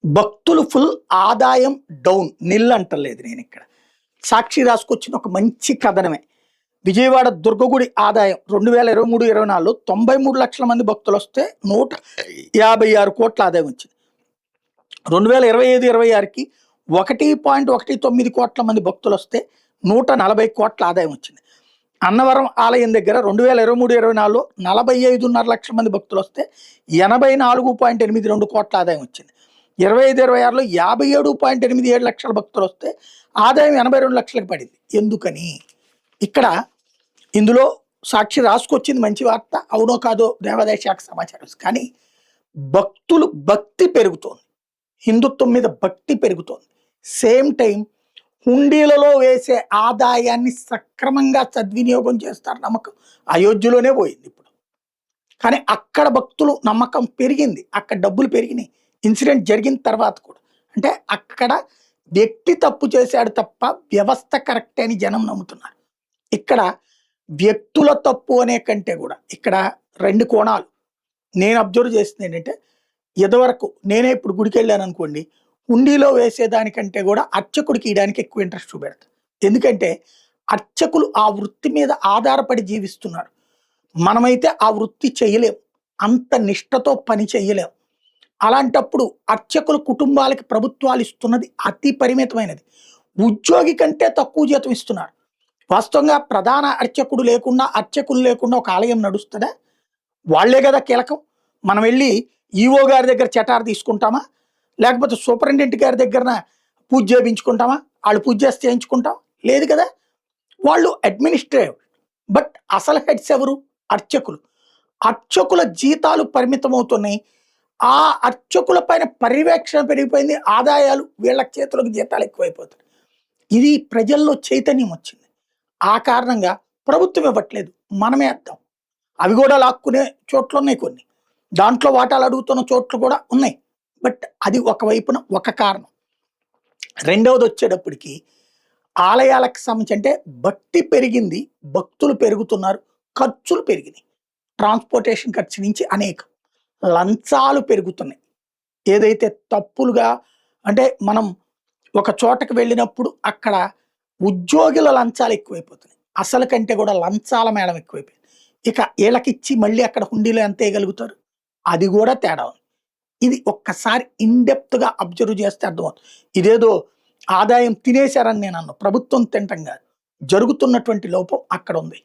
భక్తులు ఫుల్, ఆదాయం డౌన్, నిల్ అంటలేదు నేను ఇక్కడ. సాక్షి రాసుకొచ్చిన ఒక మంచి కథనమే. విజయవాడ దుర్గగుడి ఆదాయం 2023-24లో 93 లక్షల మంది భక్తులు వస్తే 156 కోట్ల ఆదాయం వచ్చింది. 2025-26కి 1.19 కోట్ల మంది భక్తులు వస్తే 140 కోట్ల ఆదాయం వచ్చింది. అన్నవరం ఆలయం దగ్గర 2023-24లో 45.5 లక్షల మంది భక్తులు వస్తే 84.82 కోట్ల ఆదాయం వచ్చింది. 25-26లో 57.87 లక్షల భక్తులు వస్తే ఆదాయం 82 లక్షలకు పడింది. ఎందుకని? ఇక్కడ ఇందులో సాక్షి రాసుకొచ్చింది మంచి వార్త, అవునో కాదో దేవాదాయ శాఖ సమాచారం. కానీ భక్తి పెరుగుతోంది, హిందుత్వం మీద భక్తి పెరుగుతోంది. సేమ్ టైం హుండీలలో వేసే ఆదాయాన్ని సక్రమంగా సద్వినియోగం చేస్తారు నమ్మకం అయోధ్యలోనే పోయింది ఇప్పుడు. కానీ అక్కడ భక్తులు నమ్మకం పెరిగింది, అక్కడ డబ్బులు పెరిగినాయి ఇన్సిడెంట్ జరిగిన తర్వాత కూడా. అంటే అక్కడ వ్యక్తి తప్పు చేశాడు తప్ప వ్యవస్థ కరెక్ట్ అని జనం నమ్ముతున్నారు. ఇక్కడ వ్యక్తుల తప్పు అనే కంటే కూడా ఇక్కడ రెండు కోణాలు నేను అబ్జర్వ్ చేస్తుంది ఏంటంటే, ఇదివరకు నేనే ఇప్పుడు గుడికి వెళ్ళాను అనుకోండి, హుండీలో వేసేదానికంటే కూడా అర్చకుడికి ఇయడానికి ఎక్కువ ఇంట్రెస్ట్ చూపెడతాను. ఎందుకంటే అర్చకులు ఆ వృత్తి మీద ఆధారపడి జీవిస్తున్నారు. మనమైతే ఆ వృత్తి చేయలేం, అంత నిష్టతో పని చేయలేం. అలాంటప్పుడు అర్చకుల కుటుంబాలకి ప్రభుత్వాలు ఇస్తున్నది అతి పరిమితమైనది. ఉద్యోగి కంటే తక్కువ జీతం ఇస్తున్నారు. వాస్తవంగా ప్రధాన అర్చకుడు లేకుండా, అర్చకులు లేకుండా ఒక ఆలయం నడుస్తుందా? వాళ్లే కదా కీలకం. మనం వెళ్ళి ఈవో గారి దగ్గర చటార్ తీసుకుంటామా, లేకపోతే సూపరింటెండెంట్ గారి దగ్గర పూజ చేయించుకుంటామా? వాళ్ళు పూజ చేస్తే చేయించుకుంటాం లేదు కదా. వాళ్ళు అడ్మినిస్ట్రేటివ్, బట్ అసలు హెడ్స్ ఎవరు? అర్చకులు. అర్చకుల జీతాలు పరిమితమవుతున్నాయి. ఆ అర్చకుల పైన పర్యవేక్షణ పెరిగిపోయింది, ఆదాయాలు వీళ్ళ చేతులకు జీతాలు ఎక్కువైపోతాయి. ఇది ప్రజల్లో చైతన్యం వచ్చింది. ఆ కారణంగా ప్రభుత్వం ఇవ్వట్లేదు, మనమే వేద్దాం. అవి కూడా లాక్కునే చోట్ల ఉన్నాయి కొన్ని, దాంట్లో వాటాలు అడుగుతున్న చోట్లు కూడా ఉన్నాయి. బట్ అది ఒకవైపున ఒక కారణం. రెండవది వచ్చేటప్పటికి ఆలయాలకు సంబంధించి అంటే భక్తి పెరిగింది, భక్తులు పెరుగుతున్నారు, ఖర్చులు పెరిగినాయి. ట్రాన్స్పోర్టేషన్ ఖర్చు నుంచి అనేక లంచాలు పెరుగుతున్నాయి. ఏదైతే తప్పులుగా అంటే మనం ఒక చోటకు వెళ్ళినప్పుడు అక్కడ ఉద్యోగుల లంచాలు ఎక్కువైపోతున్నాయి, అసలు కంటే కూడా లంచాల మేళం ఎక్కువైపోయింది. ఇక వీళ్ళకిచ్చి మళ్ళీ అక్కడ హుండీలో ఎంత వేయగలుగుతారు? అది కూడా తేడా ఉంది. ఇది ఒక్కసారి ఇన్డెప్త్గా అబ్జర్వ్ చేస్తే అర్థమవుతుంది. ఇదేదో ఆదాయం తినేశారని నేను అన్నాను, ప్రభుత్వం తింటం కాదు, జరుగుతున్నటువంటి లోపం అక్కడ ఉంది.